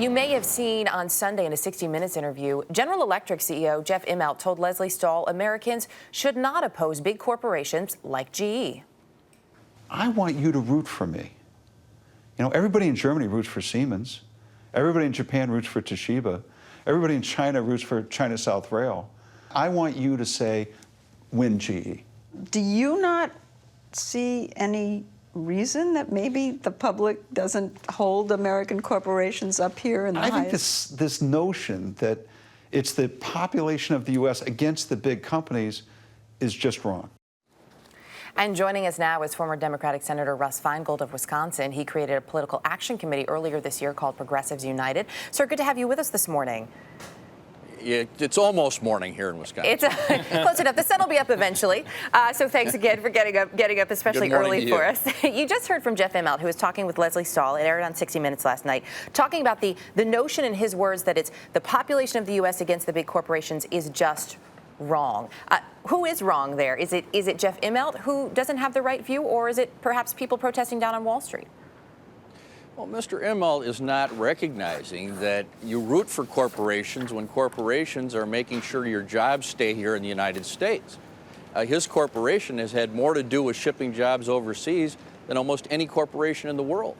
You may have seen on Sunday in a 60 Minutes interview, General Electric CEO Jeff Immelt told Leslie Stahl Americans should not oppose big corporations like GE. I want you to root for me. You know, everybody in Germany roots for Siemens. Everybody in Japan roots for Toshiba. Everybody in China roots for China South Rail. I want you to say, win GE. Do you not see any reason that maybe the public doesn't hold American corporations up here in the highest? I think this notion that it's the population of the U.S. against the big companies is just wrong. And joining us now is former Democratic Senator Russ Feingold of Wisconsin. He created a political action committee earlier this year called Progressives United. Sir, good to have you with us this morning. It's almost morning here in Wisconsin. It's close enough. The sun will be up eventually. So thanks again for getting up especially early for us. You just heard from Jeff Immelt, who was talking with Leslie Stahl. It aired on 60 Minutes last night, talking about the notion, in his words, that it's the population of the U.S. against the big corporations is just wrong. Who is wrong there? Is it Jeff Immelt who doesn't have the right view, or is it perhaps people protesting down on Wall Street? Well, Mr. Immelt is not recognizing that you root for corporations when corporations are making sure your jobs stay here in the United States. His corporation has had more to do with shipping jobs overseas than almost any corporation in the world.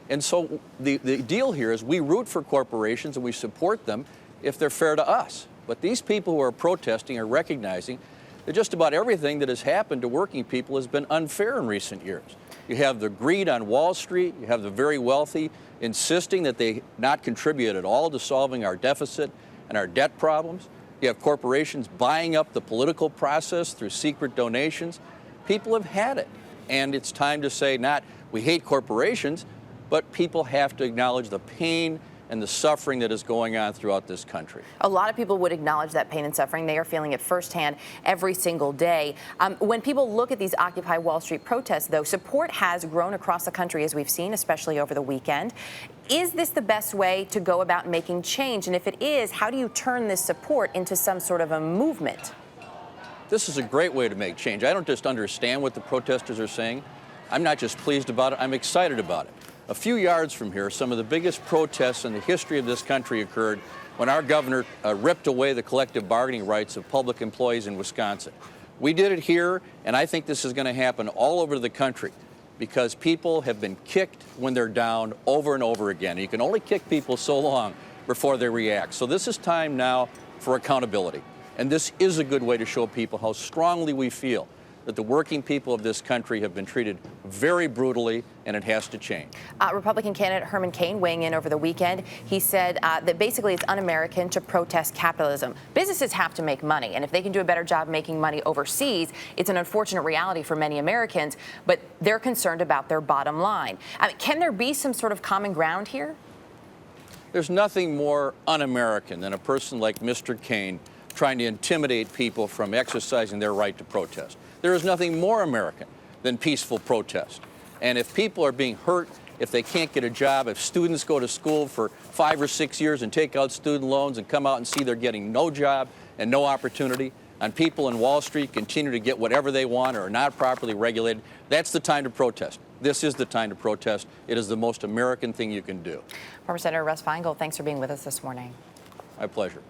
And so the deal here is we root for corporations and we support them if they're fair to us. But these people who are protesting are recognizing that just about everything that has happened to working people has been unfair in recent years. You have the greed on Wall Street, you have the very wealthy insisting that they not contribute at all to solving our deficit and our debt problems. You have corporations buying up the political process through secret donations. People have had it. And it's time to say not we hate corporations, but people have to acknowledge the pain and the suffering that is going on throughout this country. A lot of people would acknowledge that pain and suffering. They are feeling it firsthand every single day. When people look at these Occupy Wall Street protests, though, support has grown across the country, as we've seen, especially over the weekend. Is this the best way to go about making change? And if it is, how do you turn this support into some sort of a movement? This is a great way to make change. I don't just understand what the protesters are saying. I'm not just pleased about it, I'm excited about it. A few yards from here, some of the biggest protests in the history of this country occurred when our governor ripped away the collective bargaining rights of public employees in Wisconsin. We did it here, and I think this is going to happen all over the country because people have been kicked when they're down over and over again. You can only kick people so long before they react. So this is time now for accountability. And this is a good way to show people how strongly we feel that the working people of this country have been treated very brutally, and it has to change. Republican candidate Herman Cain weighing in over the weekend. He said that basically it's un-American to protest capitalism. Businesses have to make money, and if they can do a better job making money overseas, it's an unfortunate reality for many Americans, but they're concerned about their bottom line. Can there be some sort of common ground here? There's nothing more un-American than a person like Mr. Cain trying to intimidate people from exercising their right to protest. There is nothing more American than peaceful protest. And if people are being hurt, if they can't get a job, if students go to school for 5 or 6 years and take out student loans and come out and see they're getting no job and no opportunity, and people in Wall Street continue to get whatever they want or are not properly regulated, that's the time to protest. This is the time to protest. It is the most American thing you can do. Former Senator Russ Feingold, thanks for being with us this morning. My pleasure.